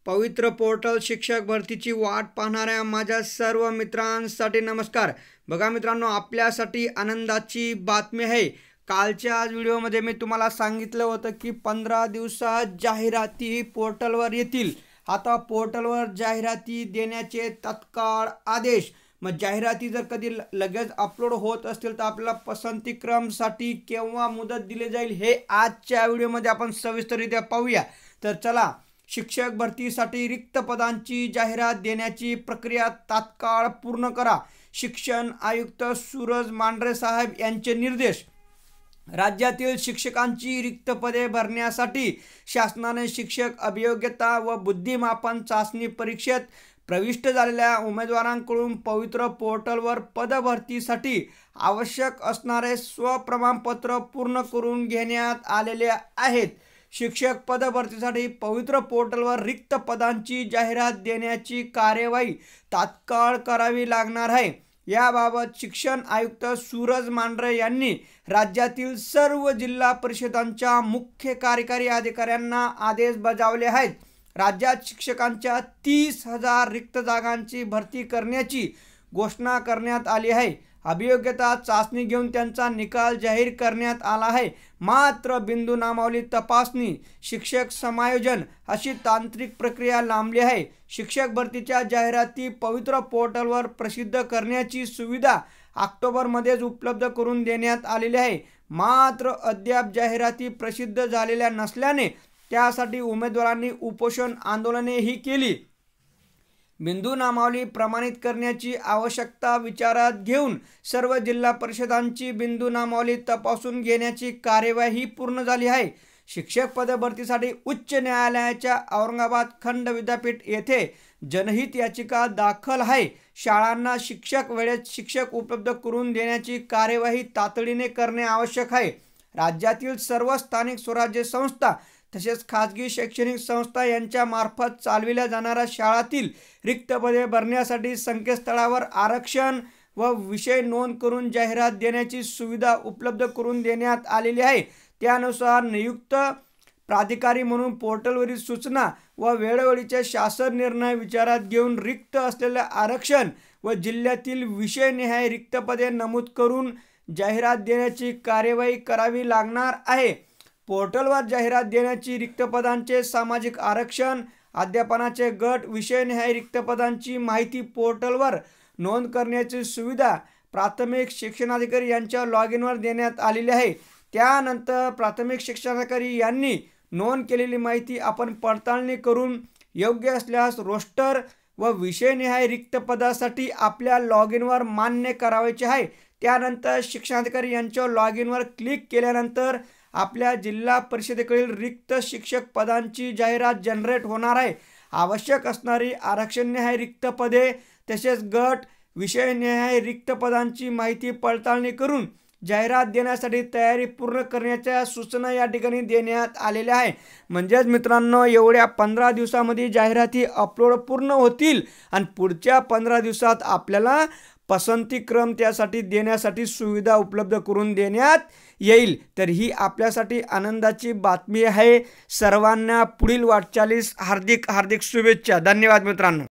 पवित्र पोर्टल शिक्षक भरतीची वाट पाहणाऱ्या माझ्या सर्व मित्रांसाठी नमस्कार। बघा मित्रांनो, आपल्यासाठी आनंदाची बातमी आहे। कालच्या व्हिडिओमध्ये मी तुम्हाला सांगितलं होतं की 15 दिवसात जाहिराती पोर्टलवर येतील। आता पोर्टलवर जाहिराती देण्याचे तत्काळ आदेश। मग जाहिराती जर कधी लगेच अपलोड होत असतील तर आपल्याला पसंती क्रमसाठी केव्हा मुदत दिली जाईल हे आजच्या व्हिडिओमध्ये आपण सविस्तररित्या पाहूया। तर चला, शिक्षक भरतीसाठी रिक्त पदांची जाहिरात देण्याची प्रक्रिया तात्काळ पूर्ण करा। शिक्षण आयुक्त सूरज मांढरे साहेब यांचे निर्देश। राज्यातील शिक्षकांची रिक्त पदे भरण्यासाठी शासनाने शिक्षक अभियोग्यता व बुद्धिमापन चाचणी परीक्षेत प्रविष्ट झालेल्या उमेदवारांकडून पवित्र पोर्टलवर पदभरतीसाठी आवश्यक असणारे स्वप्रमाणपत्र पूर्ण करून घेण्यात आलेले आहेत। शिक्षक पदभरतीसाठी पवित्र पोर्टलवर रिक्त पदांची जाहिरात देण्याची कार्यवाही तात्काळ करावी लागणार आहे। याबाबत शिक्षण आयुक्त सूरज मांढरे यांनी राज्यातील सर्व जिल्हा परिषदांच्या मुख्य कार्यकारी अधिकाऱ्यांना आदेश बजावले आहेत। राज्यात शिक्षकांच्या 30,000 रिक्त जागांची भरती करण्याची घोषणा करण्यात आली आहे। अभियोग्यता चाचणी घेऊन त्यांचा निकाल जाहीर करण्यात आला आहे। मात्र बिंदू नामावली तपासणी, शिक्षक समायोजन अशी तांत्रिक प्रक्रिया लांबली आहे। शिक्षक भरतीच्या जाहिराती पवित्र पोर्टलवर प्रसिद्ध करण्याची सुविधा ऑक्टोबरमध्येच उपलब्ध करून देण्यात आलेली आहे। मात्र अद्याप जाहिराती प्रसिद्ध झालेल्या नसल्याने त्यासाठी उमेदवारांनी उपोषण आंदोलनेही केली। बिंदू नामावली प्रमाणित करण्याची आवश्यकता विचारात घेऊन सर्व जिल्हा परिषदांची बिंदू नामावली तपासून घेण्याची कार्यवाही पूर्ण झाली आहे। शिक्षक पदभरतीसाठी उच्च न्यायालयाच्या औरंगाबाद खंड विद्यापीठ येथे जनहित याचिका दाखल आहे। शाळांना शिक्षक वेळेत शिक्षक उपलब्ध करून देण्याची कार्यवाही तातडीने करणे आवश्यक आहे। राज्यातील सर्व स्थानिक स्वराज्य संस्था तसेच खाजगी शैक्षणिक संस्था यांच्या मार्फत चालविल्या जाणाऱ्या शाळांतील रिक्त पदे भरण्यासाठी संकेतस्थळावर आरक्षण व विषय नोंद करून जाहिरात देण्याची सुविधा उपलब्ध करून देण्यात आलेली आहे। त्यानुसार नियुक्त प्राधिकारी म्हणून पोर्टलवरील सूचना व वेळोवेळीचे शासन निर्णय विचारात घेऊन रिक्त असलेले आरक्षण व जिल्ह्यातील विषयनिहाय रिक्त पदे नमूद करून जाहिरात देण्याची कार्यवाही करावी लागणार आहे। पोर्टलवर जाहिरात देण्याची रिक्त पदांचे सामाजिक आरक्षण, अध्यापनाचे गट, विषयनिहाय रिक्त पदांची माहिती पोर्टलवर नोंद करण्याची सुविधा प्राथमिक शिक्षणाधिकारी यांच्या लॉगिनवर देण्यात आलेली आहे। त्यानंतर प्राथमिक शिक्षणाधिकारी यांनी नोंद केलेली माहिती आपण पडताळणी करून योग्य असल्यास रोस्टर व विषयनिहाय रिक्त पदासाठी आपल्या लॉगिनवर मान्य करावायचे आहे। त्यानंतर शिक्षणाधिकारी यांच्या लॉगिनवर क्लिक केल्यानंतर आपल्या जिल्हा परिषदेकडील रिक्त शिक्षक पदांची जाहिरात जनरेट होणार आहे। आवश्यक असणारी आरक्षणनिहाय रिक्त पदे तसेच गट विषयनिहाय रिक्त पदांची माहिती पडताळणी करून जाहिरात देण्यासाठी तयारी पूर्ण करण्याच्या सूचना या ठिकाणी देण्यात आलेल्या आहे। म्हणजेच मित्रांनो, एवढ्या 15 दिवसामध्ये जाहिराती अपलोड पूर्ण होतील आणि पुढच्या 15 दिवसात आपल्याला पसंती क्रम त्यासाठी देण्यासाठी सुविधा उपलब्ध करून देण्यात येईल। तर ही आपल्यासाठी आनंदाची बातमी आहे। सर्वांना पुढील वाटचालीस हार्दिक शुभेच्छा। धन्यवाद मित्रांनो।